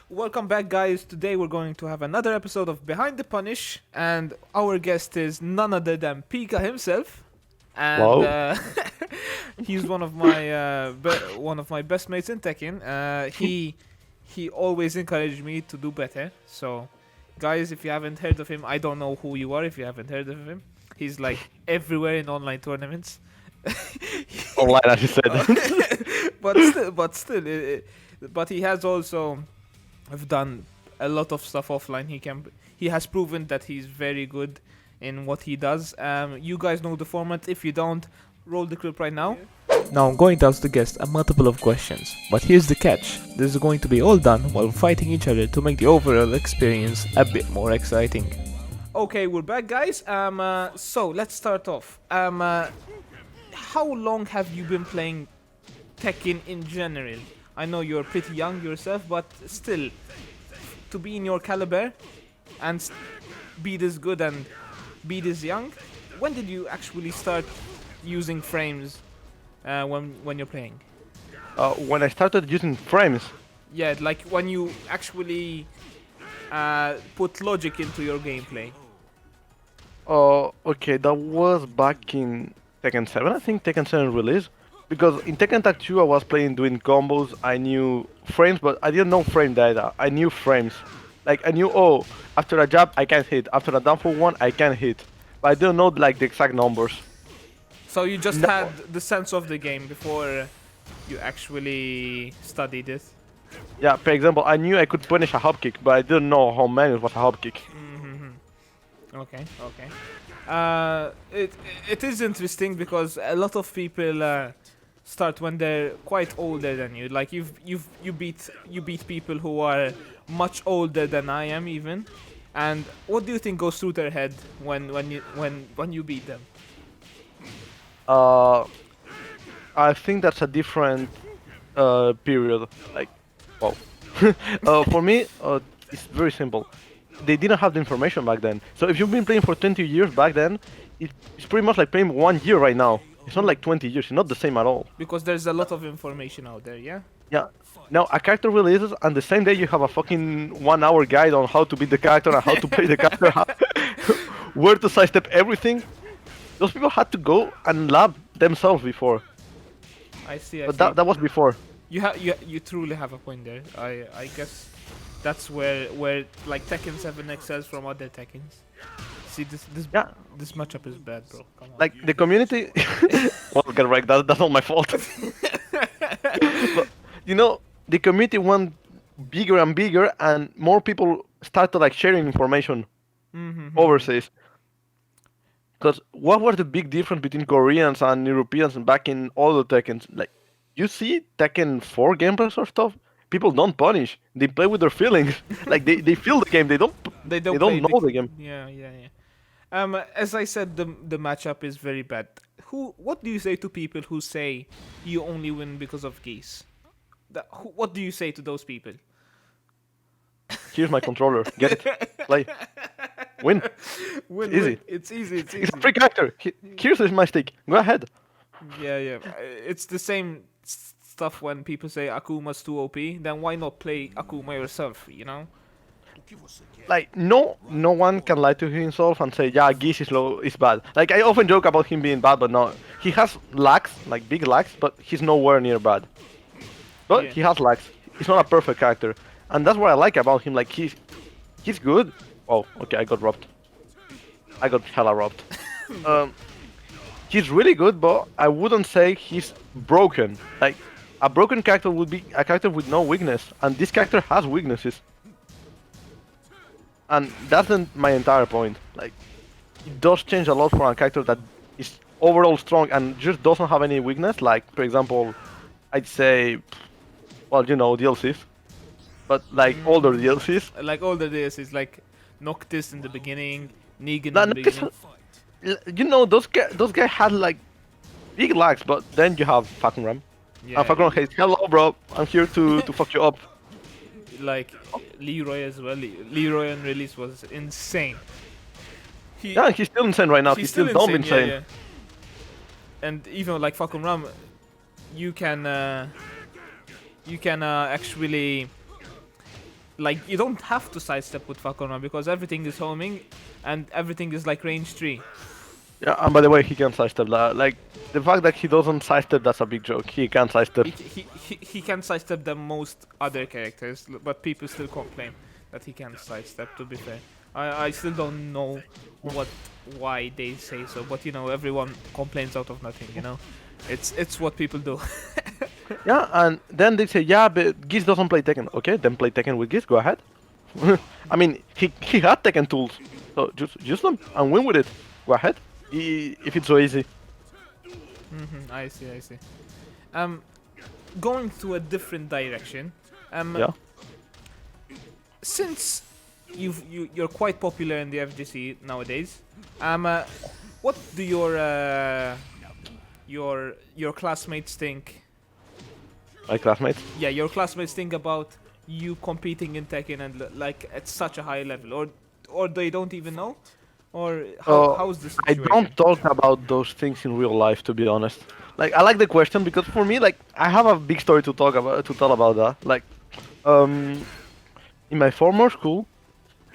Welcome back, guys. Today we're going to have another episode of Behind the Punish, and our guest is none other than Pikah himself, and Hello. he's one of my best mates in Tekken. He always encouraged me to do better. So, guys, if you haven't heard of him, I don't know who you are. If you haven't heard of him, he's like everywhere in online tournaments. Online, as you said. But he has also have done a lot of stuff offline. He has proven that he's very good in what he does. You guys know the format. If you don't, roll the clip right now. Now I'm going to ask the guest a multiple of questions, but here's the catch. This is going to be all done while fighting each other to make the overall experience a bit more exciting. Okay, we're back, guys. So let's start off. How long have you been playing Tekken in general? I know you're pretty young yourself, but still, to be in your caliber and be this good and be this young, when did you actually start using frames when you're playing? When I started using frames, Yeah, like when you actually put logic into your gameplay. okay, that was back in Tekken 7, I think, Tekken 7 release. Because in Tekken Tag 2 I was playing doing combos, I knew frames, but I didn't know frame data. I knew frames. Like, I knew, oh, after a jab I can hit, after a down for one I can hit. But I didn't know, like, the exact numbers. So you just No. had the sense of the game before you actually studied it. Yeah, for example, I knew I could punish a hop kick, but I didn't know how many was a hop kick. Okay. It is interesting because a lot of people start when they're quite older than you. Like you beat people who are much older than I am even. And what do you think goes through their head when you beat them? Uh, I think that's a different period. Like, wow. For me, it's very simple. They didn't have the information back then. So if you've been playing for 20 years back then, it's pretty much like playing 1 year right now. It's not like 20 years. It's not the same at all. Because there's a lot of information out there, yeah? Yeah. Now a character releases, and the same day you have a fucking 1 hour guide on how to beat the character and how to play the character, where to sidestep everything. Those people had to go and lab themselves before. I see. But that was before. You truly have a point there. I guess that's where like Tekken 7 excels from other Tekkens. See Yeah. this matchup is bad, bro. Come on. Like the community. Well, get right. That's not my fault. But, the community went bigger and bigger, and more people started like sharing information overseas. Because what was the big difference between Koreans and Europeans back in all the Tekkens? Like, you see Tekken 4 gameplays or stuff, people don't punish. They play with their feelings. Like, they feel the game. They don't They they don't don't play know the game. yeah. As I said, the matchup is very bad. What do you say to people who say you only win because of Geese? What do you say to those people? Here's my controller. Get it. Play. Win. Win, Easy. win. It's easy. It's It's easy. a free character. Here's my stick. Go ahead. Yeah. It's the same stuff when people say Akuma's too OP. Then why not play Akuma yourself? You know? Like, no one can lie to himself and say, yeah, Geese is bad. Like, I often joke about him being bad, but no. He has lags, like big lags, but he's nowhere near bad. But Yeah. he has lags. He's not a perfect character. And that's what I like about him. Like, he's good. Oh, okay, I got robbed. I got hella robbed. um, he's really good, but I wouldn't say he's broken. Like, a broken character would be a character with no weakness, and this character has weaknesses. And that's my entire point. Like, it does change a lot for a character that is overall strong and just doesn't have any weakness. Like, for example, I'd say, well, DLCs, but like older DLCs. Like all the days is like Noctis in the beginning, Negan Nah, in the no, beginning. those guys had like big lags, but then you have fucking Ram. Yeah. And fucking says, hello, bro, I'm here to fuck you up. Like Leroy as well. Leroy on release was insane. Yeah, he's still insane right now. He's still dumb insane. Yeah. And even like fucking Ram, you can actually like you don't have to sidestep with Falcon because everything is homing, and everything is like range 3. Yeah, and by the way, he can sidestep that. Like, the fact that he doesn't sidestep, that's a big joke. He can sidestep. He can sidestep than most other characters, but people still complain that he can't sidestep. To be fair, I still don't know why they say so, but you know everyone complains out of nothing. You know, it's what people do. Yeah, and then they say, yeah, but Geese doesn't play Tekken. Okay, then play Tekken with Geese, go ahead. I mean, he had Tekken tools, so just use them and win with it. Go ahead, if it's so easy. I see, I see. Going to a different direction. Yeah. Since you're quite popular in the FGC nowadays, what do your classmates think? My classmates. Yeah, your classmates think about you competing in Tekken and like at such a high level, or they don't even know, or how's the I situation? don't talk about those things in real life, to be honest. Like, I like the question because for me, like, I have a big story to tell about that. Like, in my former school,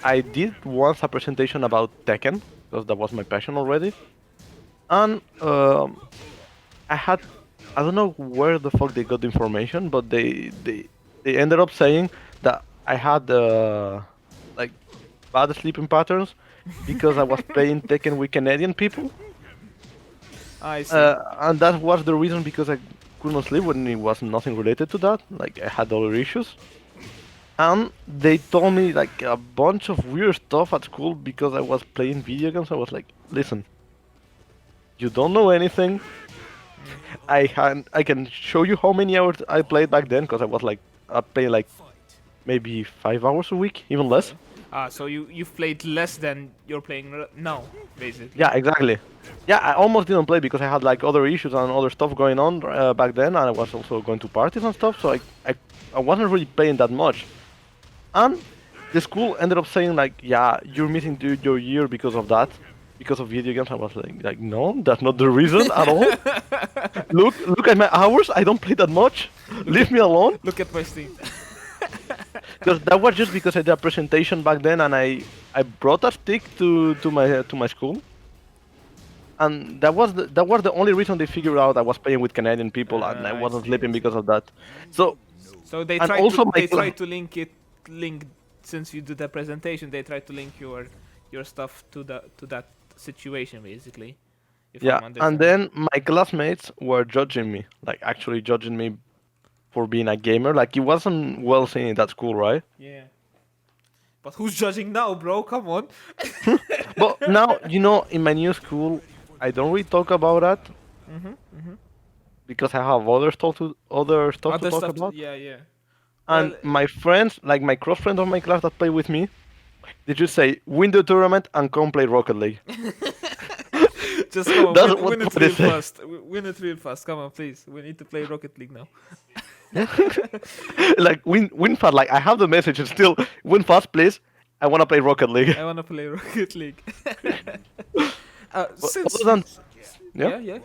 I did once a presentation about Tekken because that was my passion already, and I don't know where the fuck they got the information, but they ended up saying that I had like bad sleeping patterns because I was playing Tekken with Canadian people. I see. And that was the reason because I couldn't sleep when it was nothing related to that. Like I had other issues. And they told me like a bunch of weird stuff at school because I was playing video games. I was like, listen, you don't know anything. I can show you how many hours I played back then because I played like maybe 5 hours a week, even less. So you've played less than you're playing now, basically. Yeah, exactly. Yeah, I almost didn't play because I had like other issues and other stuff going on back then, and I was also going to parties and stuff, so I wasn't really playing that much. And the school ended up saying like, yeah, you're missing your year because of that, because of video games. I was like, no, that's not the reason at all. Look at my hours. I don't play that much. Leave me alone. Look at my Steam. Because that was just because I did a presentation back then, and I brought a stick to my school, and that was the only reason they figured out I was playing with Canadian people, and I wasn't sleeping because of that. So they and tried also to link since you did the presentation. They tried to link your stuff to that situation basically. Yeah, and then my classmates were judging me, like actually judging me for being a gamer. Like it wasn't well seen in that school, right? Yeah. But who's judging now, bro? Come on. But now, in my new school, I don't really talk about that. Because I have other stuff to talk about. Yeah. And my friends, like my cross friends of my class that play with me, they just say, win the tournament and come play Rocket League. Just come on, That's win it what they real say. fast. Win it real fast. Come on, please. We need to play Rocket League now. Like win fast. Like I have the message and still win fast, please. I wanna play Rocket League. I wanna play Rocket League. Since Other than yeah.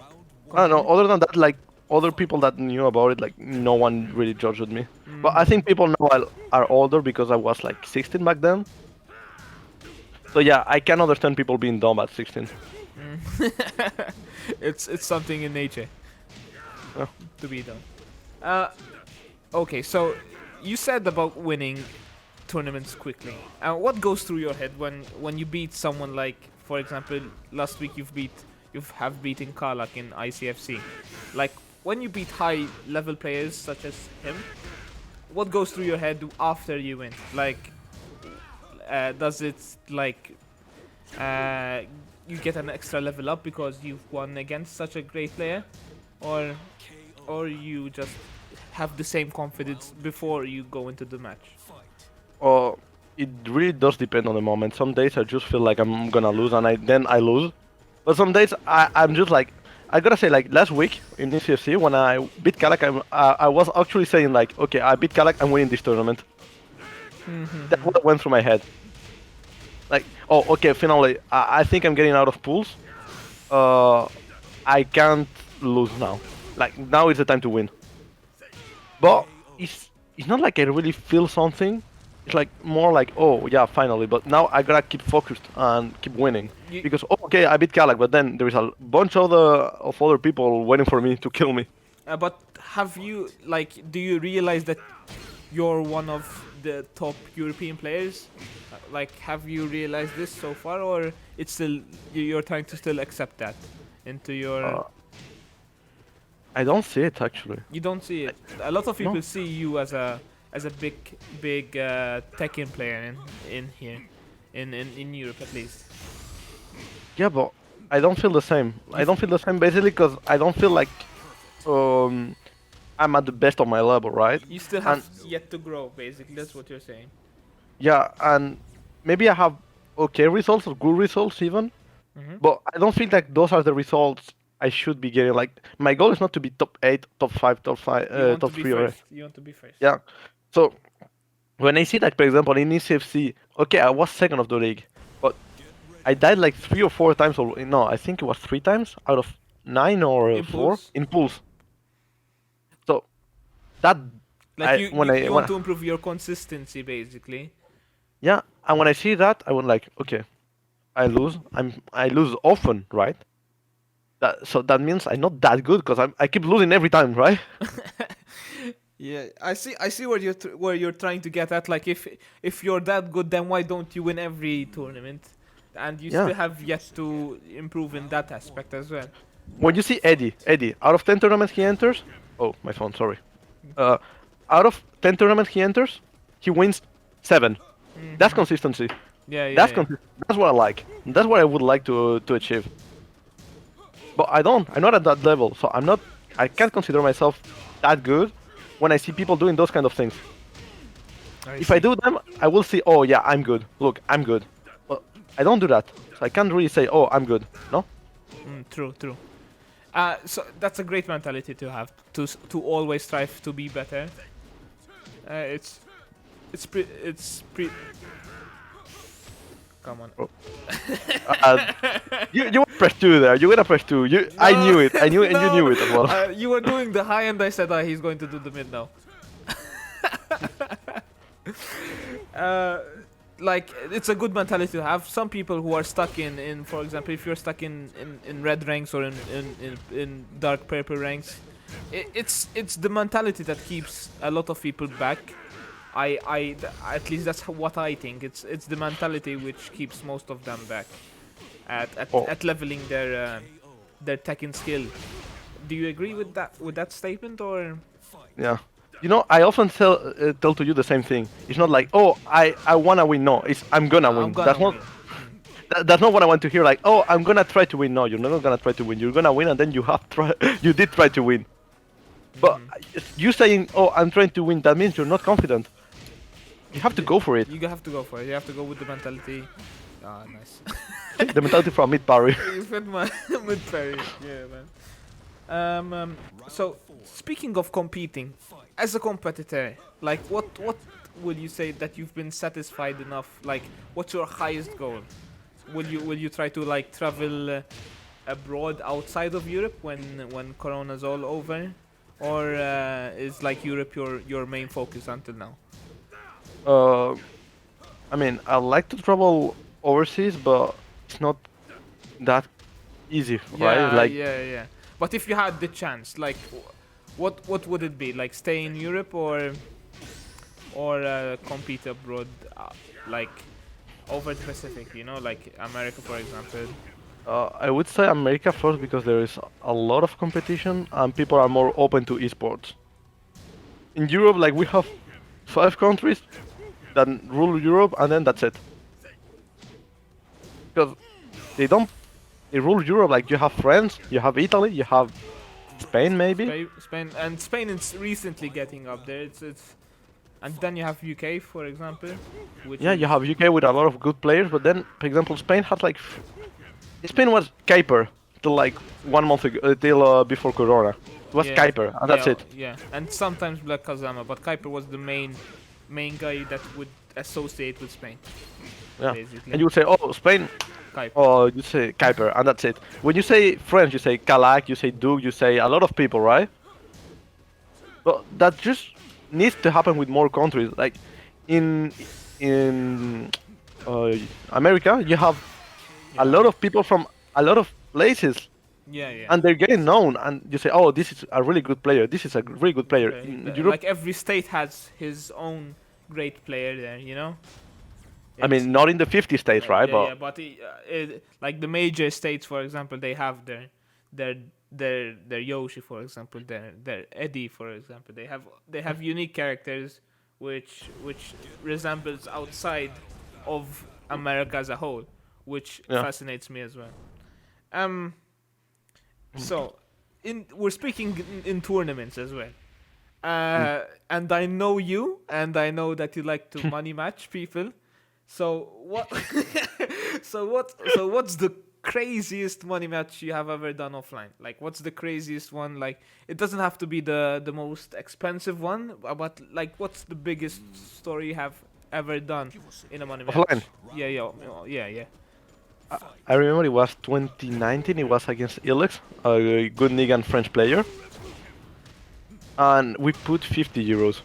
I don't know. Other than that, like other people that knew about it, like no one really judged me. But I think people now are older because I was like 16 back then. So yeah, I can understand people being dumb at 16. It's something in nature Yeah. to be done. Okay, so you said about winning tournaments quickly. What goes through your head when you beat someone like, for example, last week you have beaten Karlak in ICFC. Like when you beat high level players such as him, what goes through your head after you win? Like, does it like you get an extra level up because you've won against such a great player, or you just have the same confidence before you go into the match? It really does depend on the moment. Some days I just feel like I'm gonna lose, and I lose. But some days I'm just like, I gotta say, like last week in CFC when I beat Kalak, I was actually saying like, okay, I beat Kalak, I'm winning this tournament. That's what went through my head. Like, oh, okay, finally, I think I'm getting out of pools. I can't lose now. Like now is the time to win. But it's not like I really feel something. it's like more like, oh yeah, finally. But now I gotta keep focused and keep winning You, because oh, okay, I beat Kalak, but then there is a bunch of other people waiting for me to kill me. but have you like? Do you realize that you're one of the top European players? Like, have you realized this so far, or it's still you're trying to still accept that into your? Uh, I don't see it actually. You don't see it. A lot of No. people see you as a big Tekken player in here, in Europe at least. Yeah, but I don't feel the same. You I don't feel the same basically because I don't feel like um I'm at the best of my level, right? you still have And yet to grow, basically. That's what you're saying. yeah, and maybe I have okay results or good results even, Hmm. but I don't feel like those are the results I should be getting. Like my goal is not to be top 8, top 5, You want to top be 3 or first. You want to be first. yeah. So when I see like for example in ECFC, okay, I was second of the league, but I died like 3 or 4 times or no, I think it was 3 times out of 9 or 4 Impulse. in pools. So that Like you when want to improve your consistency, basically. yeah, and when I see that, I went like, okay, I lose often, right? So that means I'm not that good because I keep losing every time, right? Yeah, I see where you're trying to get at. Like, if you're that good, then why don't you win every tournament? And you Yeah. still have yet to improve in that aspect as well. When you see Eddie, out of 10 tournaments he enters, oh my phone, sorry. Uh, out of 10 tournaments he enters, he wins 7. That's Hmm. consistency. Yeah, yeah, yeah. That's what I like. That's what I would like to achieve. But I don't. I'm not at that level, so I'm not. I can't consider myself that good when I see people doing those kind of things. I If I see. do them, I will see. Oh yeah, I'm good. Look, I'm good. But I don't do that, so I can't really say. Oh, I'm good. No. True, true. So that's a great mentality to have to always strive to be better. It's it's pre. Come on. Oh. Uh, you want to press 2 there. You want to press 2. I No, knew it. I knew it, and you no. knew it as well. You were doing the high, and I said, he's going to do the mid now." uh, like it's a good mentality to have. Some people who are stuck in for example, if you're stuck in red ranks or in dark purple ranks, it's the mentality that keeps a lot of people back. At least that's what I think. It's the mentality which keeps most of them back Oh, at leveling their Tekken skill. Do you agree with that statement or? yeah. You know, I often tell to you the same thing. It's not like, oh, I wanna win. No, it's I'm gonna I'm win. gonna win. That's not what I want to hear. Like, oh, I'm gonna try to win. No, you're not gonna try to win. You're gonna win, and then you have try. You did try to win. But you saying, oh, I'm trying to win, that means you're not confident. You have to go for it. You have to go for it. You have to go with the mentality. Ah, nice. See, the mentality from mid parry. You fit my mid parry. Yeah, man. So speaking of competing, as a competitor, like what will you say that you've been satisfied enough? Like, what's your highest goal? Will you try to like travel abroad outside of Europe when Corona's all over, or is like Europe your main focus until now? uh, I mean, I like to travel overseas, but it's not that easy, right? Yeah, Like, yeah, yeah. But if you had the chance, like, what would it be? Like, stay in Europe or compete abroad, like over the Pacific? You know, like America, for example. I would say America first because there is a lot of competition and people are more open to esports. In Europe, like we have 5 countries that rule Europe, and then that's it. Because they don't, they rule Europe. Like you have France, you have Italy, you have Spain, maybe. Spain is recently getting up there. And then you have UK, for example, which Yeah, is you have UK with a lot of good players, but then, for example, Spain had like, Spain was Kuiper till like 1 month ago, till before Corona. It was yeah, Kuiper, and that's yeah, it. yeah, and sometimes Black Kazama, but Kuiper was the main guy that would associate with Spain, Yeah, basically. and you would say, oh, Spain. Kuiper. Oh, you say Kuiper, and that's it. When you say French, you say Kalak, you say Duke, you say a lot of people, right? But that just needs to happen with more countries. Like, in in uh, America, you have a Yeah. lot of people from a lot of places, Yeah, yeah. and they're getting known. And you say, "Oh, this is a really good player. This is a really good player." In Europe, Like every state has his own great player there, you know? I It's mean, not in the 50 states, right? yeah, But yeah, but like the major states, for example, they have their their Yoshi, for example, their Eddie, for example. They have unique characters which resembles outside of America as a whole, which yeah. fascinates me as well. Um, so in we're speaking in tournaments as well. Mm. And I know you, and I know that you like to money match people. So what? So what's the craziest money match you have ever done offline? Like, what's the craziest one? Like, it doesn't have to be the most expensive one, but like, what's the biggest story you have ever done in a money Offline. match? Yeah, yeah, yeah, yeah. I remember it was 2019. It was against Ilex, a good Nigan French player, and we put 50 euros.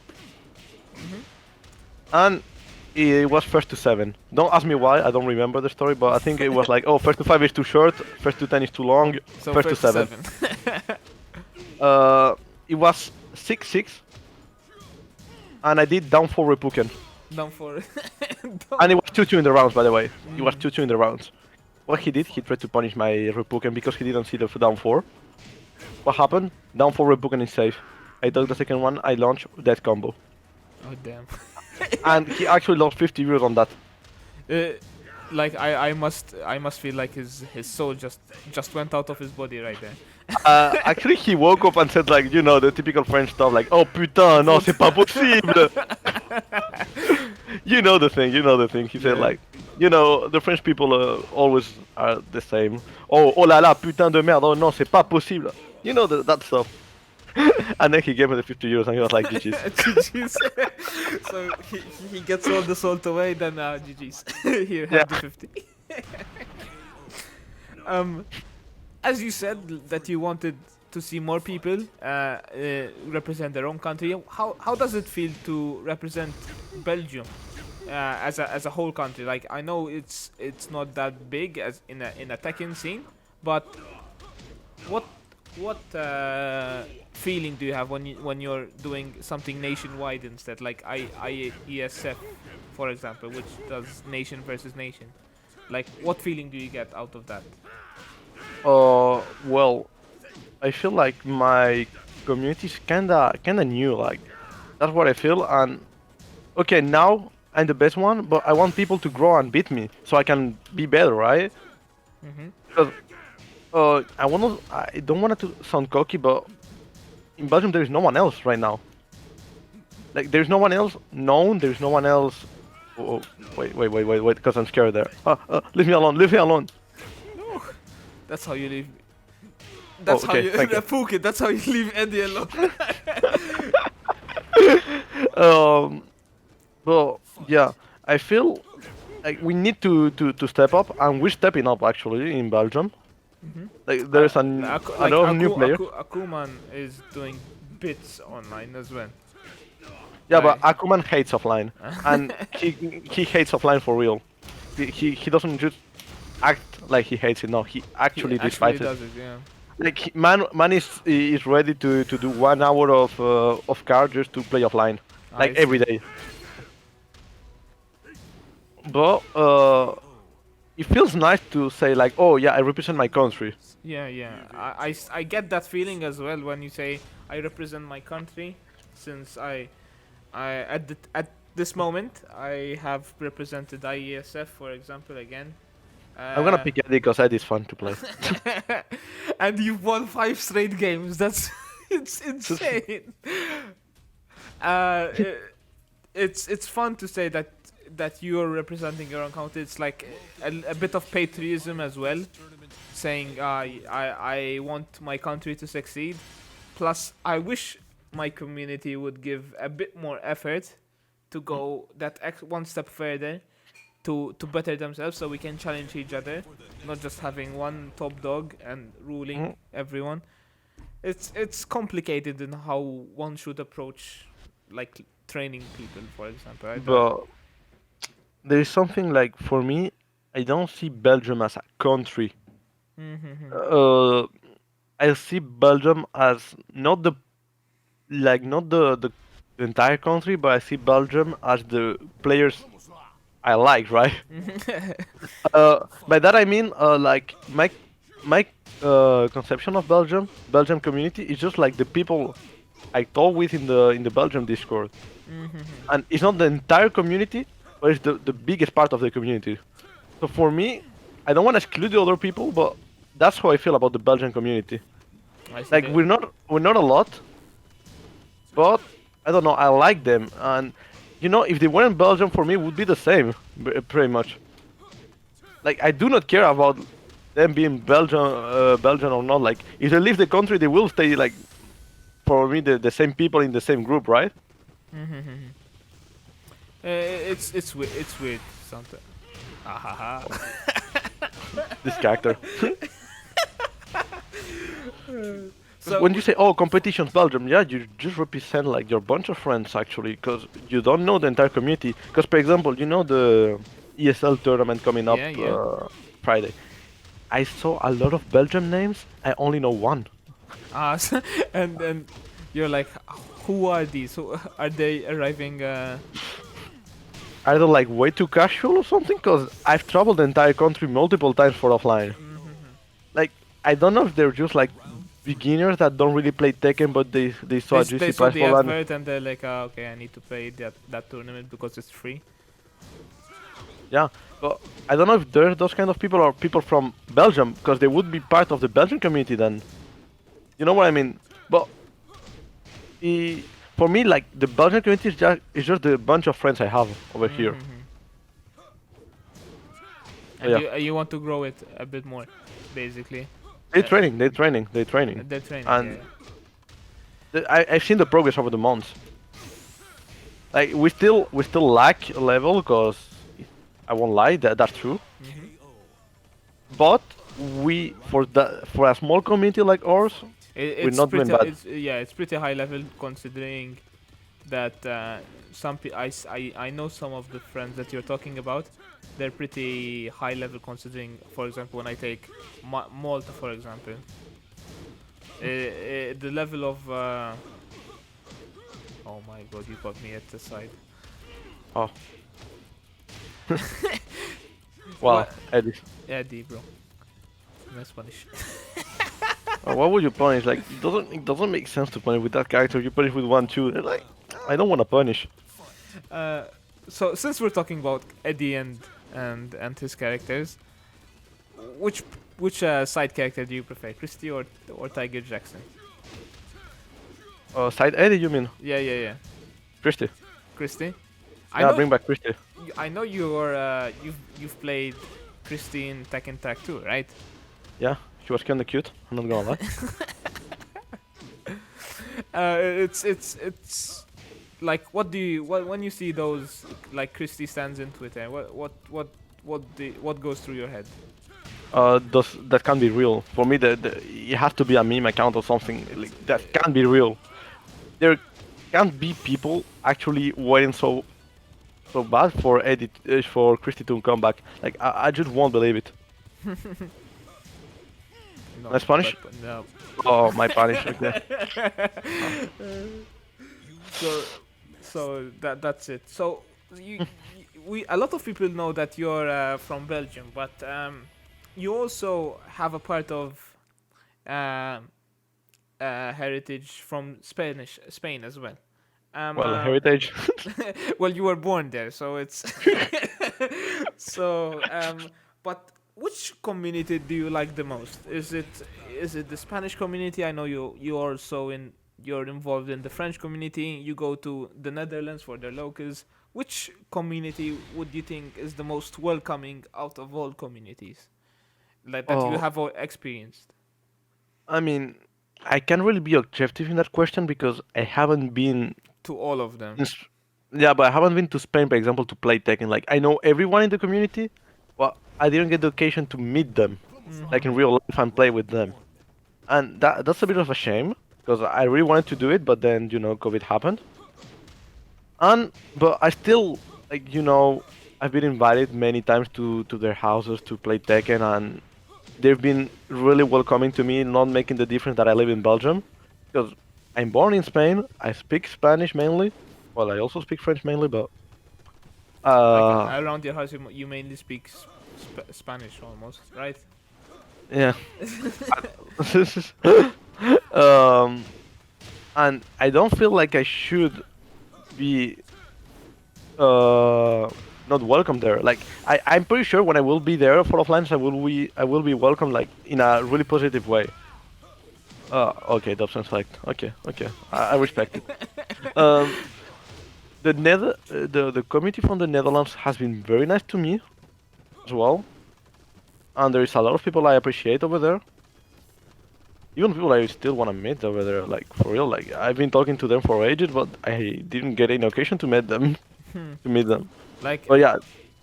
And it was first to 7. Don't ask me why, I don't remember the story, but I think it was like, oh, first to 5 is too short, first to 10 is too long, So first to first 7. 7. It was 6-6, and I did down 4 Repuken. Down for And it was 2-2 in the rounds, by the way. It was Mm. 2-2 in the rounds. What he did, he tried to punish my Repuken because he didn't see the down 4. What happened? Down 4 Repuken is safe. I took the second one, I launched that combo. Oh damn. And he actually lost 50 euros on that. Uh, like I must feel like his soul just went out of his body right there. Actually, he woke up and said, like, you know, the typical French stuff, like, oh putain, non, c'est pas possible. You know the thing, you know the thing. He said, Yeah. like, you know, the French people always are the same. Oh, oh là là, putain de merde, oh non, c'est pas possible. You know that stuff. And then he gave me the 50 euros and he was like, GG's. GG's. So he gets all the salt away, then GG's. Here, Yeah. have the 50. um, as you said that you wanted to see more people represent their own country. How does it feel to represent Belgium as a whole country? Like, I know it's not that big as in a Tekken scene, but what feeling do you have when you're doing something nationwide instead, like IESF, for example, which does nation versus nation? Like, what feeling do you get out of that? Well, I feel like my community is kinda new, like, that's what I feel, and okay, now I'm the best one, but I want people to grow and beat me so I can be better, right? Mm-hmm. Because I don't want it to sound cocky, but in Belgium there is no one else right now. Like, there's no one else known. There's no one else. Oh, wait, because I'm scared there. Leave me alone. Leave me alone. That's how you leave. That's how okay, you thank you. Phuket. That's how you leave Eddie alone. But yeah, I feel like we need to step up, and we're stepping up actually in Belgium. Mm-hmm. Like, there's a Like lot of new players. Akuman is doing bits online as well. Yeah, Like- but Akuman hates offline, and he hates offline for real. He doesn't just act like he hates it. No, he actually He actually despises it. does it, yeah. Like, man is ready to do 1 hour of card just to play offline, like I every see. day. But it feels nice to say, like, oh yeah, I represent my country. Yeah, yeah. I get that feeling as well when you say I represent my country, since at this moment I have represented IESF, for example, again. I'm gonna pick Eddie because Eddie's fun to play. And you've won 5 straight games. That's it's insane. I it's fun to say that you are representing your own country. It's like a bit of patriotism as well, saying I want my country to succeed. Plus, I wish my community would give a bit more effort to go that one step further to better themselves, so we can challenge each other, not just having one top dog and ruling everyone. It's complicated in how one should approach, like, training people, for example, right? But there is something like for me, I don't see Belgium as a country. Mm-hmm. Uh, I see Belgium as not the not the entire country, but I see Belgium as the players I like, right? By that I mean like my conception of Belgium community is just like the people I talk with in the Belgium Discord, and it's not the entire community, but it's the biggest part of the community. So for me, I don't want to exclude the other people, but that's how I feel about the Belgian community. I see Like that. we're not a lot, but I don't know. I like them, and if they weren't Belgium, for me, it would be the same, pretty much. Like I do not care about them being Belgian or not. Like if they leave the country, they will stay like for me the same people in the same group, right? It's weird sometimes. Ahaha. This character. So When you say, "Oh, competitions Belgium," yeah, you just represent like your bunch of friends actually, because you don't know the entire community. Because, for example, the ESL tournament coming up yeah, yeah. Friday. I saw a lot of Belgium names. I only know one. So, and you're like, who are these? Who are they arriving? Either like way too casual or something, because I've traveled the entire country multiple times for offline. Like, I don't know if they're just like beginners that don't really play Tekken, but they saw a They juicy saw prize the for land. advert and they're like, okay, I need to play that tournament because it's free. Yeah, but I don't know if there's those kind of people or people from Belgium, because they would be part of the Belgian community then. You know what I mean? But eh, for me, like the Belgian community is just the bunch of friends I have over here. So And yeah, you want to grow it a bit more, basically. they're training, they're training, they're training, They're training, and I've seen the progress over the months. Like we still lack a level, because I won't lie, that's true. But for a small community like ours, we're It's not doing pretty. bad. It's pretty high level considering that I know some of the friends that you're talking about. They're pretty high level considering, for example, when I take Malta, for example, the level of. Oh my god, you got me at the side. Oh, Well, wow, Eddie. Eddie, bro. Nice punish. What would you punish? Like, it doesn't make sense to punish with that character. You punish with one, two. And like, I don't want to punish. Uh, so since we're talking about Eddie and his characters, which side character do you prefer, Christy or Tiger Jackson? Side Eddie, you mean? Yeah. Christy. Christy. I Yeah, know. bring back Christy. I know you've played Christy in Tekken Tag 2, right? Yeah, she was kinda cute. I'm not gonna lie. It's like what when you see those like Christy stands in Twitter, what goes through your head? That can't be real. For me, it has to be a meme account or something. Like, that can't be real. There can't be people actually waiting so bad for for Christy to come back. Like, I just won't believe it. No, My Spanish? no. Oh, my Spanish. Okay. So that's it. So we a lot of people know that you're from Belgium, but you also have a part of heritage from Spain as well. Well, heritage. Well, you were born there, so it's so. But which community do you like the most? Is it the Spanish community? I know you're involved in the French community. You go to the Netherlands for their locals. Which community would you think is the most welcoming out of all communities, like that you Oh, have experienced? I mean, I can't really be objective in that question because I haven't been. To all of them. Yeah, but I haven't been to Spain, for example, to play Tekken. Like, I know everyone in the community, but I didn't get the occasion to meet them, like in real life, and play with them. And that's a bit of a shame because I really wanted to do it, but then COVID happened. But I still like I've been invited many times to their houses to play Tekken, and they've been really welcoming to me, not making the difference that I live in Belgium, because I'm born in Spain. I speak Spanish mainly. Well, I also speak French mainly, but Like uh, around your house, you mainly speak Spanish almost, right? yeah. um, and I don't feel like I should be uh not welcome there. Like I'm pretty sure when I will be there for offlines, I will be welcome like in a really positive way. Okay, Dobson select. Okay, okay, I respect it. Um, the community from the Netherlands has been very nice to me as well, and there is a lot of people I appreciate over there. Even people I still want to meet over there, like for real. Like I've been talking to them for ages, but I didn't get any occasion to meet them. To meet them. Like But yeah,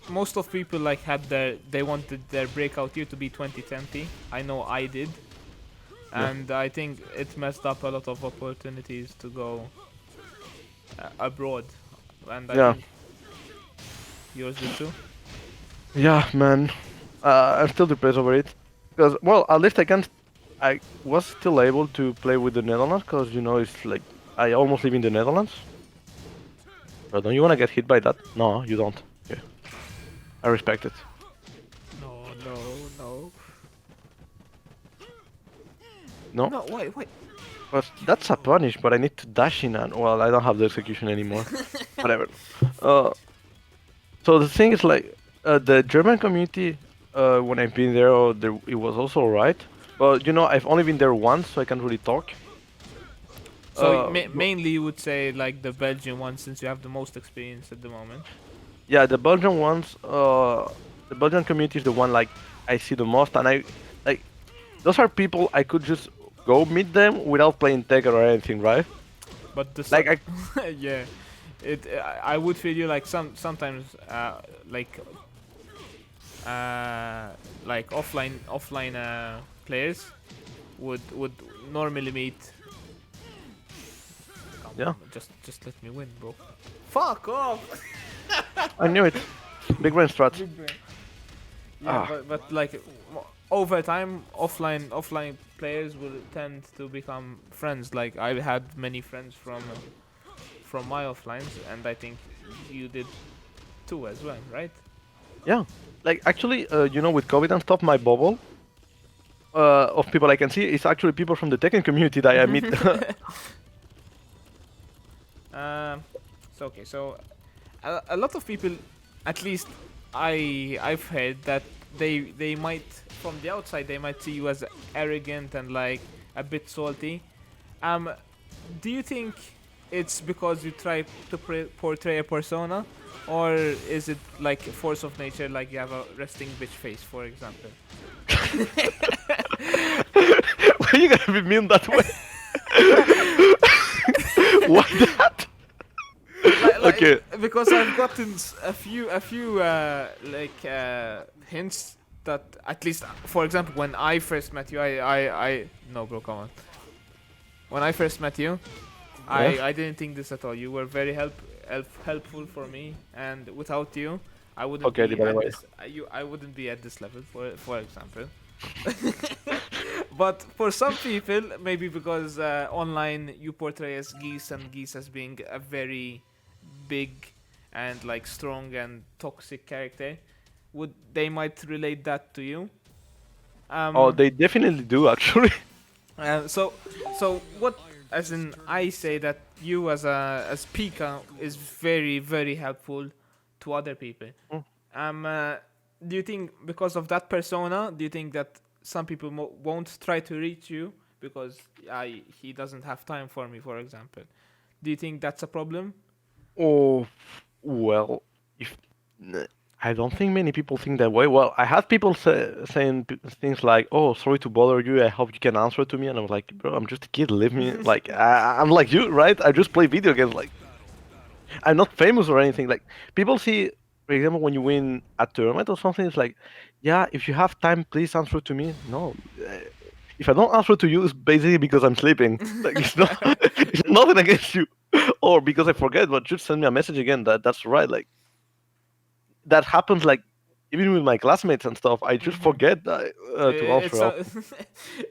most of people like had they wanted their breakout year to be 2020. I know I did, yeah, and I think it messed up a lot of opportunities to go abroad, and I yeah, think yours did too. yeah, man. I'm still depressed over it because, well, at least I can. I was still able to play with the Netherlands because it's like I almost live in the Netherlands. But don't you want to get hit by that? No, you don't. Okay, I respect it. No, no, no, No, no. Wait. but that's a punish. But I need to dash in, and well, I don't have the execution anymore. Whatever. Uh, so the thing is like the German community. When I've been there, it was also alright. But I've only been there once, so I can't really talk. So But mainly you would say like the Belgian one since you have the most experience at the moment. yeah, the Belgian community is the one like I see the most, and I like those are people I could just go meet them without playing Tekken or anything, right? But Like I yeah, it I would feel you like sometimes like uh offline players would normally meet. Come yeah, on, just let me win, bro. Fuck off. I knew it. Big brain strat. Big brain. Yeah, Ah, but like over time, offline players will tend to become friends. Like I had many friends from my offlines, and I think you did too as well, right? yeah. Like actually, with COVID and stuff, my bubble of people I can see is actually people from the Tekken community that I meet. Um, so okay, so a lot of people, at least I've heard that they might from the outside they might see you as arrogant and like a bit salty. Um, do you think it's because you try to portray a persona, or is it like a force of nature, like you have a resting bitch face, for example? Why you gotta be mean that way? Why that? Okay. Because I've gotten a few hints that at least for example when I first met you I no bro come on when I first met you Yeah. I didn't think this at all. You were very helpful for me, and without you I wouldn't Okay, be by the at way. this I wouldn't be at this level for example. But for some people, maybe because online you portray as Geese and Geese as being a very big and like strong and toxic character, would they might relate that to you? Oh, Um, they definitely do actually. so what? As in, I say that you as Pika is very helpful to other people. Mm. Um, do you think because of that persona, do you think that some people won't try to reach you because he doesn't have time for me, for example? Do you think that's a problem? Oh, well, if n- I don't think many people think that way. Well, I had people saying things like, "Oh, sorry to bother you. I hope you can answer to me." And I'm like, "Bro, I'm just a kid. Leave me." Like, I'm like you, right? I just play video games. Like, I'm not famous or anything. Like, people see, for example, when you win a tournament or something, it's like, "Yeah, if you have time, please answer to me." No, if I don't answer to you, it's basically because I'm sleeping. Like it's not, it's nothing against you, or because I forget. But just send me a message again. That's right. Like that happens. Like even with my classmates and stuff, I just Hmm. forget to It's answer.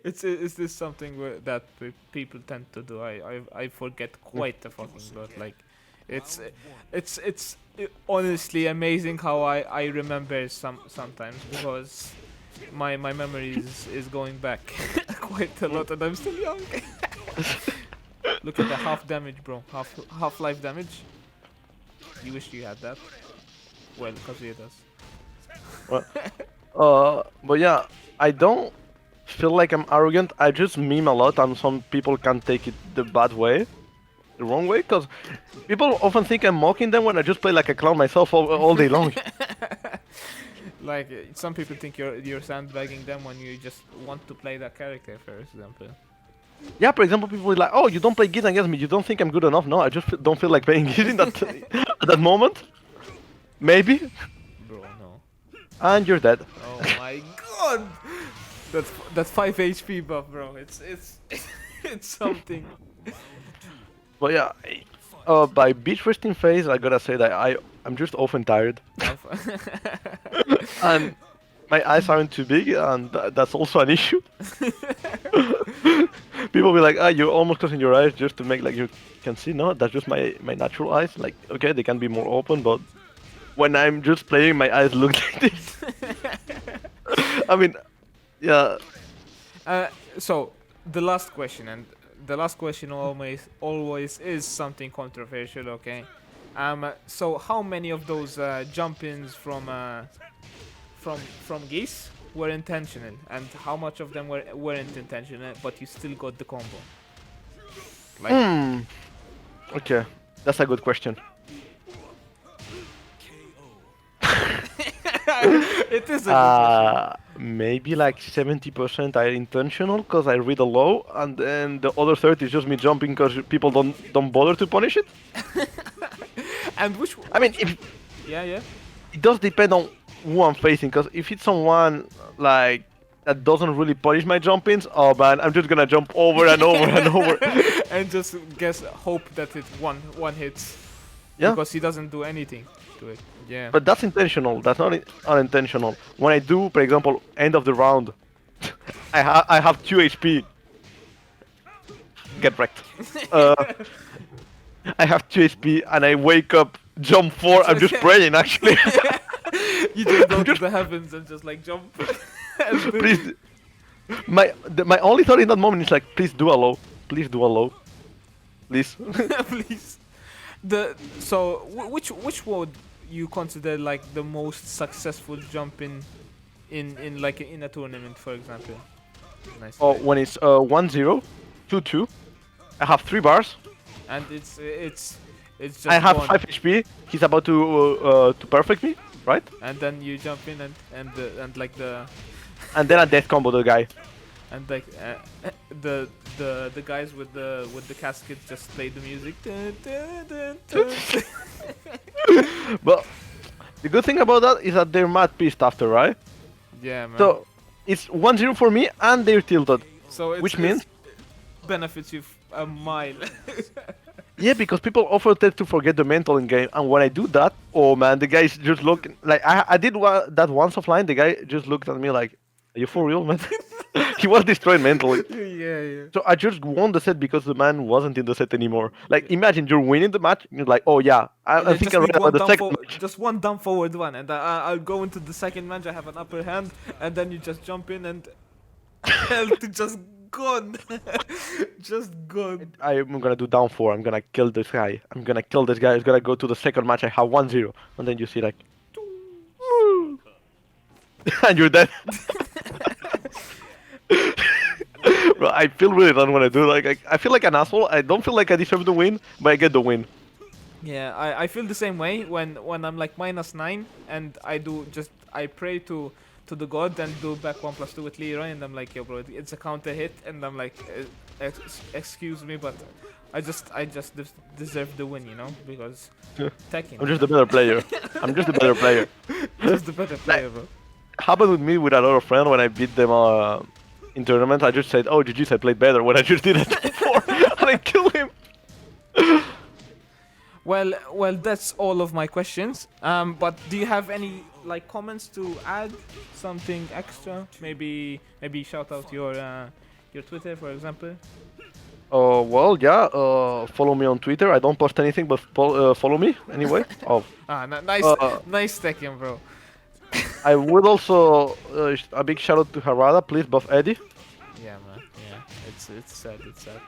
a, it's this something that people tend to do. I forget Mm. quite a fucking lot. Like, it's honestly amazing how I remember sometimes because my memory is going back quite a Mm. lot and I'm still young. Look at the half damage, bro. Half life damage. You wish you had that. Well, Kazuya does. Well, but yeah, I don't feel like I'm arrogant. I just meme a lot, and some people can take it the bad way, the wrong way, because people often think I'm mocking them when I just play like a clown myself all day long. Like some people think you're sandbagging them when you just want to play that character, for example. Yeah, for example, people are like, "Oh, you don't play Geese against me. You don't think I'm good enough?" No, I just don't feel like playing Geese in that at that moment. Maybe, Bro, no. and you're dead. Oh my god! That's 5 HP buff, bro. It's it's something. But yeah, by beach resting phase, I gotta say that I'm just often tired, and my eyes aren't too big, and that's also an issue. People be like, "Ah, you're almost closing your eyes just to make like you can see." No, that's just my natural eyes. Like, okay, they can be more open, but when I'm just playing, my eyes look like this. I mean, yeah. uh, so the last question, and the last question always is something controversial. Okay. So how many of those jump-ins from Geese were intentional, and how much of them weren't intentional, but you still got the combo? Like, Hmm. Okay, that's a good question. it is a good question. Maybe like 70% are intentional because I read a low, and then the other 30 is just me jumping because people don't bother to punish it. And I mean, which if yeah, yeah. it does depend on who I'm facing, because if it's someone like that doesn't really punish my jump ins, oh man, I'm just gonna jump over and over and over. And just hope that it one hits Yeah, because he doesn't do anything to it. Yeah. but that's intentional. That's not unintentional. When I do, for example, end of the round, I have 2 HP. Get wrecked. Uh, I have 2 HP and I wake up, jump 4. I'm just praying actually. You just go I'm to just the heavens and just like jump. And please. My only thought in that moment is like, please do a low. Please do a low. Please. please. The so which would you consider like the most successful jump in like in a tournament, for example? Nice Oh, try. when it's 1-0, 2-2, I have 3 bars. And it's I just have gone. 5 HP. He's about to perfect me, right? And then you jump in and like And then I death combo the guy. and like the guys with the caskets just play the music. Dun, dun, dun, dun. But the good thing about that is that they're mad pissed after, right? Yeah, man. So it's 1-0 for me and they're tilted. So Which it's means, benefits you a mile. yeah, because people often tend to forget the mental in game, and when I do that, oh man, the guys just look like I did that once offline. The guy just looked at me like, "Are you for real, man?" He was destroyed mentally. Yeah, yeah. So I just won the set because the man wasn't in the set anymore. Like imagine you're winning the match, and you're like, "Oh yeah, I You think just I read need about one the down second for match." just one down forward one, and I'll go into the second match. I have an upper hand, and then you just jump in and health just gone, just gone. I'm gonna do down 4. I'm gonna kill this guy. I'm gonna kill this guy. He's gonna go to the second match. I have 1-0, and then you see like, and you're dead. Bro, I feel really bad when I do. Like I feel like an asshole. I don't feel like I deserve the win, but I get the win. Yeah, I feel the same way when I'm like -9 and I pray to the god and do back 1+2 with Leroy and I'm like, yo bro, it's a counter hit and I'm like, excuse me, but I just deserve the win, you know, because Tekken. I'm just the better player. I'm just the better player. Just the better Like, player, bro. happened with me with another friend when I beat them in tournament, I just said, "Oh, GG's, I played better," when I just did it before, and I killed him. Well, that's all of my questions. But do you have any like comments to add? Something extra? Maybe shout out your Twitter, for example. Well, yeah. Follow me on Twitter. I don't post anything, but follow me anyway. Oh, Nice, uh, nice taking, bro. I would also a big shout out to Harada. Please buff Eddie. Yeah, man. Yeah, it's sad. It's sad.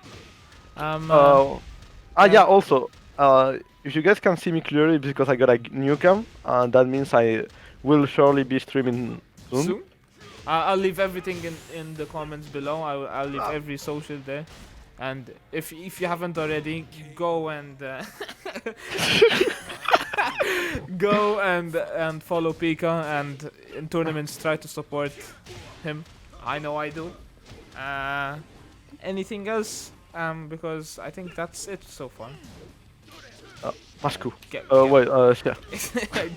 Yeah. Yeah. Also, if you guys can see me clearly, it's because I got a new cam, and that means I will surely be streaming soon. Soon. I'll leave everything in the comments below. I'll leave every social there. And if you haven't already, go and go and follow Pikah, and in tournaments try to support him. I know I do. Anything else? Because I think that's it so far. Moscow. Get Wait. Yeah.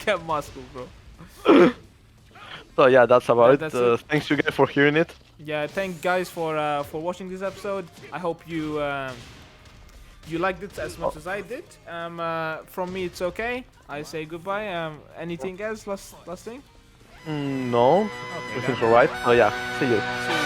get Moscow, bro. So yeah, that's about That's it. it. Thanks you guys for hearing it. Yeah, thank guys for watching this episode. I hope you you liked it as much as I did. From me, it's okay. I say goodbye. Anything else? Last thing? No, Okay, everything's alright. Oh yeah, see you. see you.